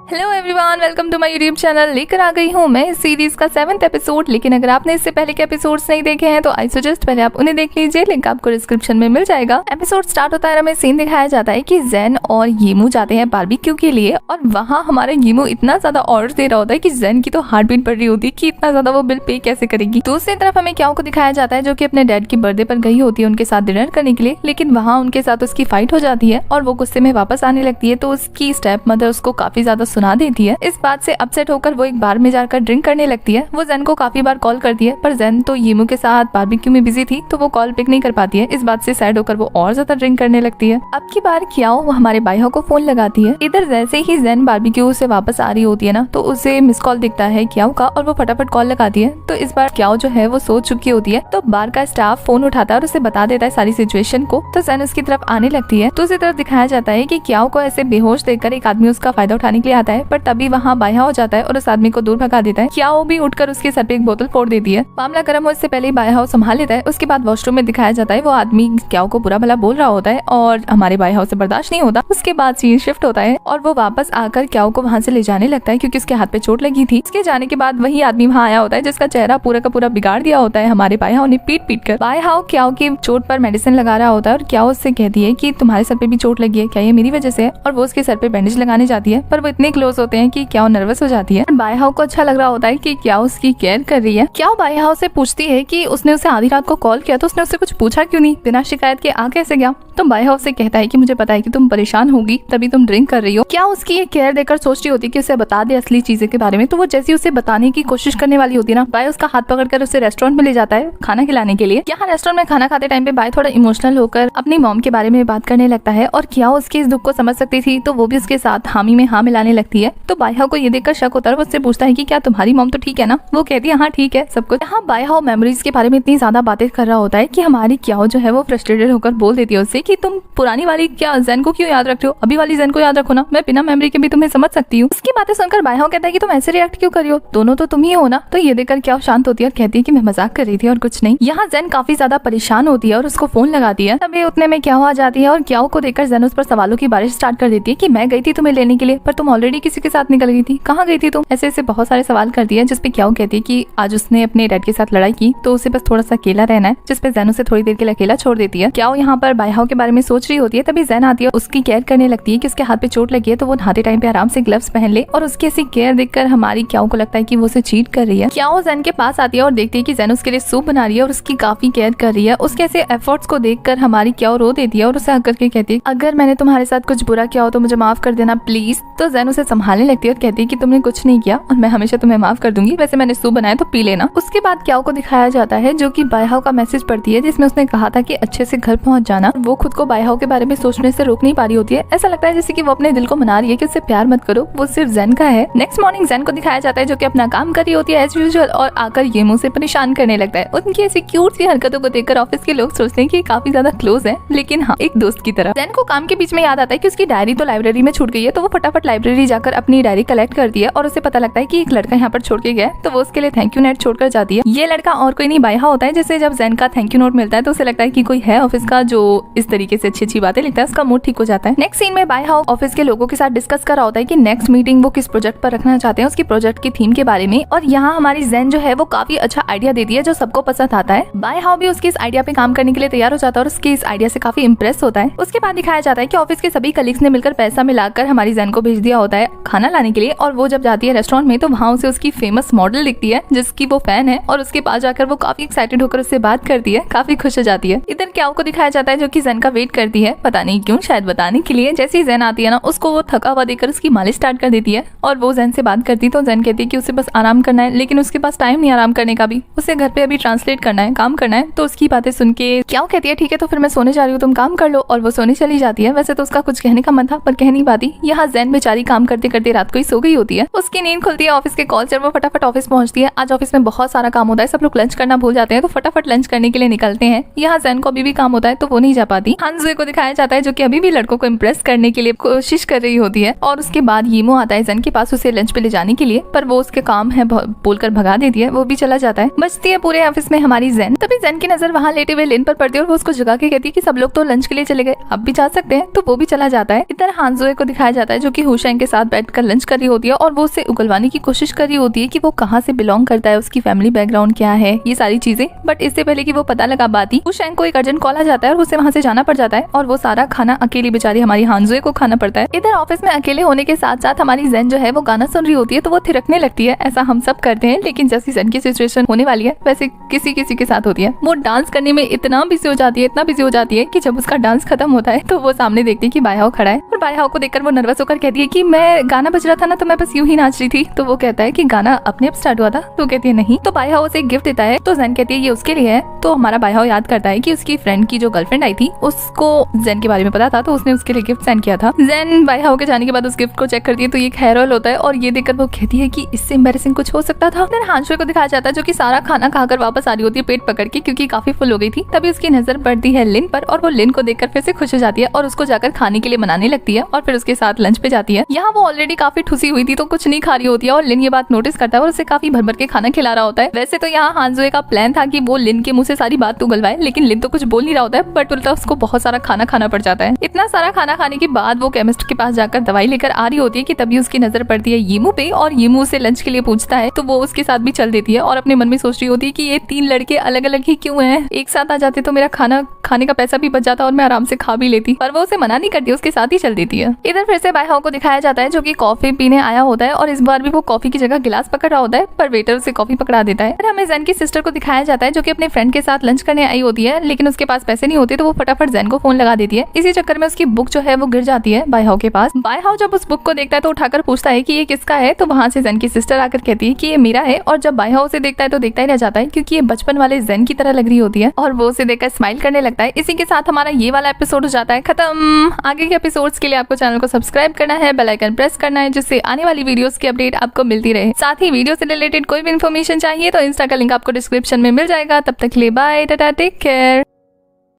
Hello everyone, welcome to my YouTube channel. लेकर आ गई हूँ मैं इस सीरीज का 7th एपिसोड। लेकिन अगर आपने इससे पहले के एपिसोड्स नहीं देखे हैं तो आई सजेस्ट पहले आप उन्हें देख लीजिए, लिंक आपको डिस्क्रिप्शन में मिल जाएगा। एपिसोड स्टार्ट होता है, हमें सीन दिखाया जाता है कि जेन और यीमू जाते हैं बारबेक्यू के लिए और वहाँ हमारे यीमू इतना ज्यादा ऑर्डर दे रहा होता है कि जेन की तो हार्ट बीट पड़ रही होती है कि इतना ज्यादा वो बिल पे कैसे करेगी। दूसरी तरफ हमें क्याओ को दिखाया जाता है जो कि अपने डैड की बर्थडे पर गई होती है उनके साथ डिनर करने के लिए, लेकिन वहाँ उनके साथ उसकी फाइट हो जाती है और वो गुस्से में वापस आने लगती है। तो उसकी स्टेप मदर उसको काफी ज्यादा सुना देती है। इस बात से अपसेट होकर वो एक बार में जाकर ड्रिंक करने लगती है। वो जेन को काफी बार कॉल करती है पर जेन तो यीमू के साथ बारबेक्यू में बिजी थी तो वो कॉल पिक नहीं कर पाती है। इस बात से सैड होकर वो और ज्यादा ड्रिंक करने लगती है। अब की बार क्याओ वो हमारे बाइहाओ को फोन लगाती है। इधर जैसे ही जेन बारबेक्यू से वापस आ रही होती है ना तो उसे मिस कॉल दिखता है क्याओ का और वो फटाफट कॉल लगाती है। तो इस बार क्याओ जो है वो सो चुकी होती है। तो बार का स्टाफ फोन उठाता है और उसे बता देता है सारी सिचुएशन को। तो जेन उसकी तरफ आने लगती है। तो उसी तरफ दिखाया जाता है कि क्याओ को ऐसे बेहोश देखकर एक आदमी उसका फायदा उठाने के लिए आता है, पर तभी वहाँ बाइहा हो जाता है और उस आदमी को दूर भगा देता है। क्याओ भी उठकर उसके सर पे एक बोतल फोड़ देती है। मामला गर्म हो इससे पहले बाइहाओ संभाल लेता है। उसके बाद वॉशरूम में दिखाया जाता है वो आदमी क्याओ को बुरा भला बोल रहा होता है और हमारे बाइहाओ से बर्दाश्त नहीं होता। उसके बाद सीन शिफ्ट होता है और वो वापस आकर क्याओ को वहाँ से ले जाने लगता है क्योंकि उसके हाथ पे चोट लगी थी। उसके जाने के बाद वही आदमी वहाँ आया होता है जिसका चेहरा पूरा का पूरा बिगाड़ दिया होता है हमारे बाइहाओ ने पीट कर। बाइहाओ क्याओ की चोट पर मेडिसिन लगा रहा होता है और क्याओ उससे कहती है कि तुम्हारे सर पे भी चोट लगी है, क्या ये मेरी वजह से है? और वो उसके सर पे बैंडेज लगाने जाती है पर वो इतने क्लोज होते हैं कि क्याओ नर्वस हो जाती है। बाइहाओ को अच्छा लग रहा होता है कि क्याओ उसकी केयर कर रही है। क्याओ बाइहाओ से पूछती है कि उसने उसे आधी रात को कॉल किया तो उसने उससे कुछ पूछा क्यों नहीं, बिना शिकायत के आ कैसे गया? तो बाइहाओ से कहता है कि मुझे पता है कि तुम परेशान होगी तभी तुम ड्रिंक कर रही हो। क्या उसकी ये केयर देखकर सोच रही होती कि उसे बता दे असली चीजें के बारे में। तो वो जैसे उसे बताने की कोशिश करने वाली होती है ना, बाय उसका हाथ पकड़कर उसे रेस्टोरेंट में ले जाता है खाना खिलाने के लिए। यहाँ रेस्टोरेंट में खाना खाते टाइम पे बाय थोड़ा इमोशनल होकर अपनी मॉम के बारे में बात करने लगता है और क्या उसके इस दुख को समझ सकती थी तो वो भी उसके साथ हामी में हाँ मिलाने लगती है। तो बाइहाओ को ये देखकर शक होता है, वो उससे पूछता है कि क्या तुम्हारी मॉम तो ठीक है ना? वो कहती है हाँ ठीक है सब कुछ। यहाँ बाइहाओ मेमोरीज के बारे में इतनी ज्यादा बातें कर रहा होता है कि हमारी क्याओ जो है वो फ्रस्ट्रेटेड होकर बोल देती है उससे कि तुम पुरानी वाली क्या जेन को क्यों याद रखते हो, अभी वाली जेन को याद रखो ना, मैं बिना मेमोरी के भी तुम्हें समझ सकती हूँ। उसकी बातें सुनकर बाइहाओ कहता है कि तुम ऐसे रिएक्ट क्यों कर रही हो, दोनों तो तुम ही हो ना। तो ये देखकर क्याओ शांत होती है और कहती है कि मैं मजाक कर रही थी और कुछ नहीं। यहाँ जेन काफी ज्यादा परेशान होती है और उसको फोन लगाती है। तभी उतने में क्याओ आ जाती है और क्याओ को देखकर जेन उस पर सवालों की बारिश स्टार्ट कर देती है कि मैं गई थी तुम्हें लेने के लिए पर तुम ऑलरेडी किसी के साथ निकल गई थी, कहाँ गई थी तुम? ऐसे बहुत सारे सवाल करती है जिसपे क्याओ कहती है कि आज उसने अपने डैड के साथ लड़ाई की तो उसे बस थोड़ा सा अकेला रहना है, जिसपे जेन उसे थोड़ी देर के लिए अकेला छोड़ देती है। क्याओ यहाँ पर बाइहाओ के बारे में सोच रही होती है। तभी जेन आती है, उसकी केयर करने लगती है कि उसके हाथ पे चोट लगी है तो वो नहाते टाइम पे आराम से ग्लव्स पहन ले और उसकी ऐसी केयर देखकर हमारी क्याओ को लगता है कि वो उसे चीट कर रही है। क्याओ जेन के पास आती है और देखती है कि जेन उसके लिए सूप बना रही है और उसकी काफी केयर कर रही है। उसके ऐसे एफर्ट्स को देखकर हमारी क्याओ रो देती है और उसे हक करके कहती है अगर मैंने तुम्हारे साथ कुछ बुरा किया हो तो मुझे माफ कर देना प्लीज। तो जेन उसे संभालने लगती है और कहती है कि तुमने कुछ नहीं किया और मैं हमेशा तुम्हें माफ कर दूंगी, वैसे मैंने सूप बनाया तो पी लेना। उसके बाद क्याओ को दिखाया जाता है जो कि बाइहाओ का मैसेज पढ़ती है जिसमें उसने कहा था कि अच्छे से घर पहुंच जाना। वो खुद को बाइहाओ के बारे में सोचने से रोक नहीं पा रही होती है। ऐसा लगता है जैसे कि वो अपने दिल को मना रही है कि उससे प्यार मत करो, वो सिर्फ जेन का है। नेक्स्ट मॉर्निंग जेन को दिखाया जाता है जो कि अपना काम कर रही होती है एज यूजुअल और आकर येमू से परेशान करने लगता है। उनकी ऐसी क्यूट सी हरकतों को देखकर ऑफिस के लोग सोचते हैं कि काफी ज्यादा क्लोज है, लेकिन हाँ एक दोस्त की तरह। जेन को काम के बीच में याद आता है कि उसकी डायरी तो लाइब्रेरी में छूट गई है। तो वो फटाफट लाइब्रेरी जाकर अपनी डायरी कलेक्ट करती है और उसे पता लगता है कि एक लड़का यहाँ पर छोड़ के गया, तो वो उसके लिए थैंक यू नोट छोड़कर जाती है। ये लड़का और कोई नहीं बाइहा होता है। जैसे जब जेन का थैंक यू नोट मिलता है तो उसे लगता है कि कोई है ऑफिस का जो इस तरीके से अच्छी अच्छी बातें लिखता है, उसका मूड ठीक हो जाता है। नेक्स्ट सीन में बाइहा ऑफिस के लोगों के साथ डिस्कस कर रहा होता है कि नेक्स्ट मीटिंग वो किस प्रोजेक्ट पर रखना चाहते हैं, उसकी प्रोजेक्ट की थीम के बारे में। और यहाँ हमारी जेन जो है वो काफी अच्छा आइडिया देती है जो सबको पसंद आता है। बाइहाओ भी उसके इस आइडिया पे काम करने के लिए तैयार हो जाता है और उसके इस आइडिया से काफी इंप्रेस होता है। उसके बाद दिखाया जाता है कि ऑफिस के सभी कलीग्स ने मिलकर पैसा मिलाकर हमारी जेन को भेज दिया होता है खाना लाने के लिए। और वो जब जाती है रेस्टोरेंट में तो वहाँ उसे उसकी फेमस मॉडल दिखती है जिसकी वो फैन है और उसके पास जाकर वो काफी एक्साइटेड होकर उससे बात करती है, काफी खुश हो जाती है। इधर क्याओ को दिखाया जाता है जो कि जेन का वेट करती है, पता नहीं क्यों, शायद बताने के लिए। जैसे ही जेन आती है ना उसको वो थका हुआ देकर उसकी मालिश स्टार्ट कर देती है और वो जेन से बात करती है तो जेन कहती है कि उसे बस आराम करना है, लेकिन उसके पास टाइम नहीं आराम करने का भी, उसे घर पे अभी ट्रांसलेट करना है, काम करना है। तो उसकी बातें सुन के क्याओ कहती है ठीक है तो फिर मैं सोने जा रही हूँ, तुम काम कर लो। और वो सोने चली जाती है। वैसे तो उसका कुछ कहने का मन था पर कह नहीं पाती। यहाँ जेन बेचारी काम करते करते रात को ही सो गई होती है। उसकी नींद खुलती है ऑफिस के कॉल से, वो फटाफट ऑफिस पहुंचती है। आज ऑफिस में बहुत सारा काम होता है, सब लोग लंच करना भूल जाते हैं तो फटाफट लंच करने के लिए निकलते हैं। यहाँ जेन को अभी भी काम होता है तो वो नहीं जा पाती। हानजुए को दिखाया जाता है जो कि अभी भी लड़कों को इम्प्रेस करने के लिए कोशिश कर रही होती है। और उसके बाद यीमू आता है जेन के पास उसे लंच पे ले जाने के लिए, पर वो उसके काम है बोलकर भगा देती है। वो भी चला जाता है। बचती है पूरे ऑफिस में हमारी जेन। तभी जेन की नजर वहाँ लेटे हुए लिन पर पड़ती है और वो उसको जगा के कहती है कि सब लोग तो लंच के लिए चले गए, अब भी जा सकते हैं। तो वो भी चला जाता है। इधर हानजुए को दिखाया जाता है जो कि हुशैंग के साथ साथ बैठकर लंच कर रही होती है और वो उससे उगलवाने की कोशिश कर रही होती है कि वो कहाँ से बिलोंग करता है, उसकी फैमिली बैकग्राउंड क्या है, ये सारी चीजें। बट इससे पहले कि वो पता लगा पाती, उशैंग को एक अर्जेंट कॉल आ जाता है और उसे वहाँ से जाना पड़ जाता है और वो सारा खाना अकेली बेचारी हमारी हानजुए को खाना पड़ता है। इधर ऑफिस में अकेले होने के साथ साथ हमारी जेन जो है वो गाना सुन रही होती है तो वो थिरकने लगती है। ऐसा हम सब करते हैं, लेकिन जैसी जेन की सिचुएशन होने वाली है वैसे किसी किसी के साथ होती है। वो डांस करने में इतना बिजी हो जाती है, इतना बिजी हो जाती है कि जब उसका डांस खत्म होता है तो वो सामने देखती है कि बायहाओ खड़ा है और बायहाओ को देखकर वो नर्वस होकर कहती है कि मैं गाना बज रहा था ना तो मैं बस यूं ही नाच रही थी। तो वो कहता है कि गाना अपने आप स्टार्ट हुआ था, तो कहती है नहीं। तो बायहाओ उसे एक गिफ्ट देता है तो जेन कहती है ये उसके लिए है। तो हमारा बायहाओ याद करता है कि उसकी फ्रेंड की जो गर्लफ्रेंड आई थी उसको जेन के बारे में पता था तो उसने उसके लिए गिफ्ट सेंड किया था। जेन बायहाओ के जाने के बाद उस गिफ्ट को चेक करती है तो ये एक हेयर ऑयल होता है और ये देखकर वो कहती है कि इससे एम्बैरेसिंग कुछ हो सकता था। फिर हानशुए को दिखाया जाता है जो कि सारा खाना खाकर वापस आ रही होती है पेट पकड़ के, क्योंकि काफी फुल हो गई थी। तभी उसकी नजर पड़ती है लिन पर और वो लिन को देखकर फिर से खुश हो जाती है और उसको जाकर खाने के लिए मनाने लगती है और फिर उसके साथ लंच पे जाती है। यहाँ वो ऑलरेडी काफी ठुसी हुई थी तो कुछ नहीं खा रही होती है और लिन ये बात नोटिस करता है और उसे काफी भर भर के खाना खिला रहा होता है। वैसे तो यहाँ हानजुए का प्लान था कि वो लिन के मुंह से सारी बात उगलवाए, लेकिन लिन तो कुछ बोल नहीं रहा होता है बट उल्टा उसको बहुत सारा खाना खाना पड़ जाता है। इतना सारा खाना खाने के बाद वो केमिस्ट के पास जाकर दवाई लेकर आ रही होती है कि तभी उसकी नजर पड़ती है यीमू पे और यीमू से लंच के लिए पूछता है तो वो उसके साथ भी चल देती है और अपने मन में सोच रही होती है कि ये 3 लड़के अलग अलग ही क्यों हैं, एक साथ आ जाते तो मेरा खाना खाने का पैसा भी बच जाता और मैं आराम से खा भी लेती। पर वो उसे मना नहीं करती, उसके साथ ही चल देती है। इधर फिर से बायहाओ को दिखाया जाता है जो कि कॉफी पीने आया होता है और इस बार भी वो कॉफी की जगह गिलास पकड़ रहा होता है पर वेटर उसे कॉफी पकड़ा देता है। फिर हमें जेन की सिस्टर को दिखाया जाता है जो कि अपने फ्रेंड के साथ लंच करने आई होती है, लेकिन उसके पास पैसे नहीं होते तो वो फटाफट जेन को फोन लगा देती है। इसी चक्कर में उसकी बुक जो है वो गिर जाती है बायहाओ के पास। बायहाओ जब उस बुक को देखता है तो उठाकर पूछता है कि ये किसका है, तो वहाँ से जेन की सिस्टर आकर कहती है कि ये मेरा है। और जब बायहाओ उसे देखता है तो देखता ही रह जाता है क्योंकि ये बचपन वाले जेन की तरह लग रही होती है और वो उसे देखकर स्माइल करने लगता है। इसी के साथ हमारा ये वाला एपिसोड हो जाता है खत्म। आगे के एपिसोड्स के लिए आपको चैनल को सब्सक्राइब करना है, बेल आइकन प्रेस करना है जिससे आने वाली वीडियोस की अपडेट आपको मिलती रहे। साथ ही वीडियो से रिलेटेड कोई भी इन्फॉर्मेशन चाहिए तो इंस्टा का लिंक आपको डिस्क्रिप्शन में मिल जाएगा। तब तक के लिए बाय, टाटा, टेक केयर।